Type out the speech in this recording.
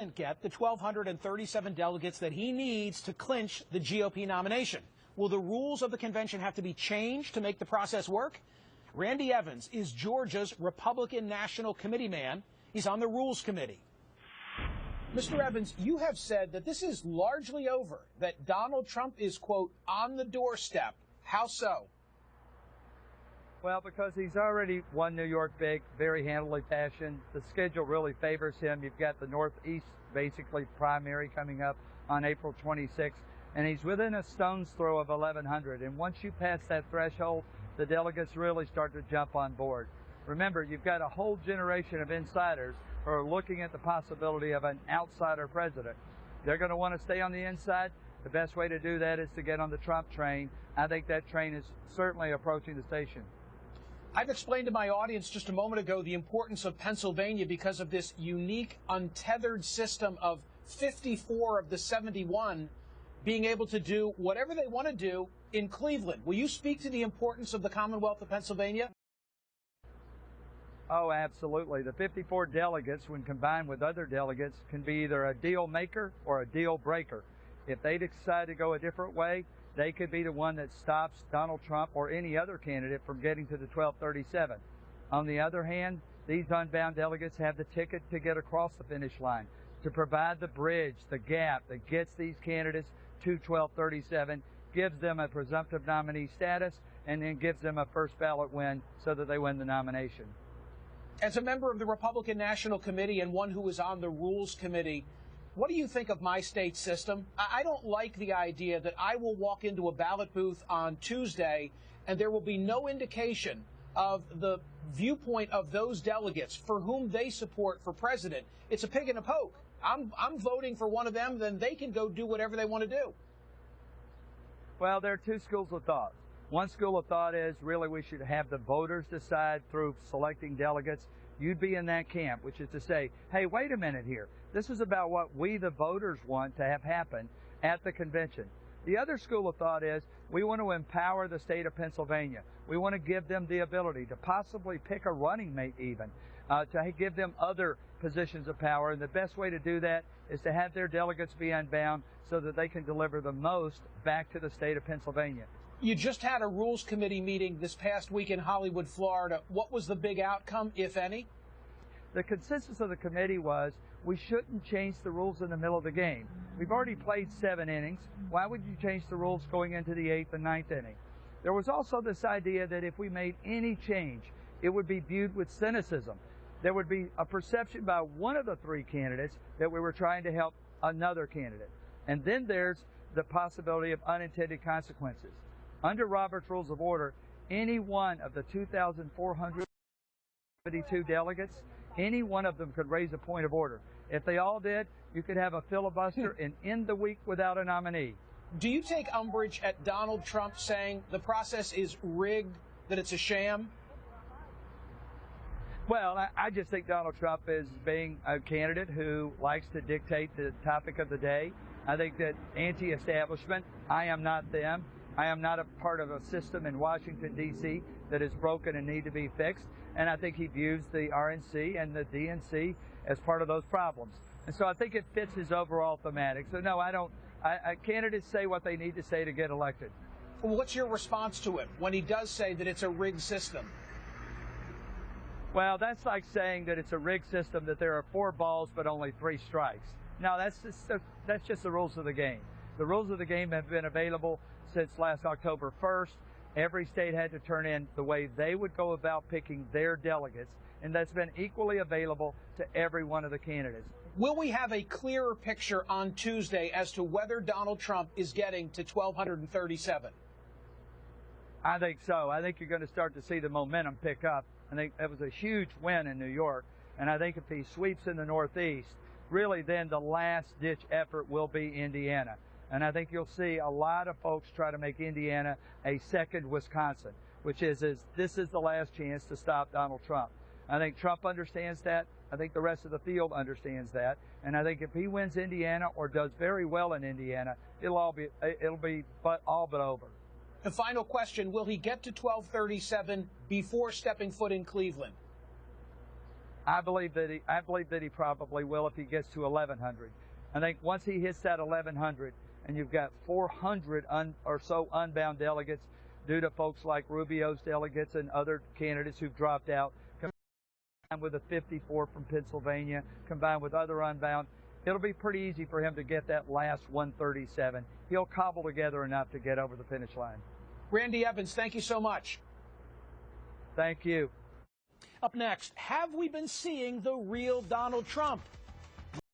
get the 1,237 delegates that he needs to clinch the GOP nomination. Will the rules of the convention have to be changed to make the process work? Randy Evans is Georgia's Republican National Committee man. He's on the Rules Committee. Mr. Evans, you have said that this is largely over, that Donald Trump is, quote, on the doorstep. How so? Well, because he's already won New York big, very handily fashion. The schedule really favors him. You've got the Northeast, basically, primary coming up on April 26th, and he's within a stone's throw of 1,100. And once you pass that threshold, the delegates really start to jump on board. Remember, you've got a whole generation of insiders who are looking at the possibility of an outsider president. They're going to want to stay on the inside. The best way to do that is to get on the Trump train. I think that train is certainly approaching the station. I've explained to my audience just a moment ago the importance of Pennsylvania because of this unique, untethered system of 54 of the 71 being able to do whatever they want to do in Cleveland. Will you speak to the importance of the Commonwealth of Pennsylvania? Oh, absolutely. The 54 delegates, when combined with other delegates, can be either a deal maker or a deal breaker. If they decide to go a different way, they could be the one that stops Donald Trump or any other candidate from getting to the 1237. On the other hand, these unbound delegates have the ticket to get across the finish line, to provide the bridge, the gap that gets these candidates to 1237, gives them a presumptive nominee status, and then gives them a first ballot win so that they win the nomination. As a member of the Republican National Committee and one who is on the Rules Committee, what do you think of my state system? I don't like the idea that I will walk into a ballot booth on Tuesday and there will be no indication of the viewpoint of those delegates for whom they support for president. It's a pig in a poke. I'm voting for one of them, then they can go do whatever they want to do. Well, there are two schools of thought. One school of thought is really we should have the voters decide through selecting delegates. You'd be in that camp, which is to say, hey, wait a minute here. This is about what we, the voters, want to have happen at the convention. The other school of thought is we want to empower the state of Pennsylvania. We want to give them the ability to possibly pick a running mate even, to give them other positions of power. And the best way to do that is to have their delegates be unbound so that they can deliver the most back to the state of Pennsylvania. You just had a Rules Committee meeting this past week in Hollywood, Florida. What was the big outcome, if any? The consensus of the committee was we shouldn't change the rules in the middle of the game. We've already played 7 innings. Why would you change the rules going into the 8th and 9th inning? There was also this idea that if we made any change, it would be viewed with cynicism. There would be a perception by one of the 3 candidates that we were trying to help another candidate. And then there's the possibility of unintended consequences. Under Robert's Rules of Order, any one of the 2,472 delegates, any one of them could raise a point of order. If they all did, you could have a filibuster and end the week without a nominee. Do you take umbrage at Donald Trump saying the process is rigged, that it's a sham? Well, I just think Donald Trump is being a candidate who likes to dictate the topic of the day. I think that anti-establishment, I am not them. I am not a part of a system in Washington, D.C. that is broken and need to be fixed. And I think he views the RNC and the DNC as part of those problems. And so I think it fits his overall thematic. So no, I don't. Candidates say what they need to say to get elected. Well, what's your response to him when he does say that it's a rigged system? Well, that's like saying that it's a rigged system, that there are 4 balls but only 3 strikes. No, that's just the rules of the game. The rules of the game have been available since last October 1st. Every state had to turn in the way they would go about picking their delegates, and that's been equally available to every one of the candidates. Will we have a clearer picture on Tuesday as to whether Donald Trump is getting to 1,237? I think so. I think you're going to start to see the momentum pick up. I think that was a huge win in New York, and I think if he sweeps in the Northeast, really then the last-ditch effort will be Indiana. And I think you'll see a lot of folks try to make Indiana a second Wisconsin, which is this is the last chance to stop Donald Trump. I think Trump understands that. I think the rest of the field understands that. And I think if he wins Indiana or does very well in Indiana, it'll be all but over. The final question, will he get to 1237 before stepping foot in Cleveland? I believe that he probably will if he gets to 1,100. I think once he hits that 1,100, and you've got 400 or so unbound delegates due to folks like Rubio's delegates and other candidates who've dropped out, combined with the 54 from Pennsylvania, combined with other unbound, it'll be pretty easy for him to get that last 137. He'll cobble together enough to get over the finish line. Randy Evans, thank you so much. Thank you. Up next, have we been seeing the real Donald Trump?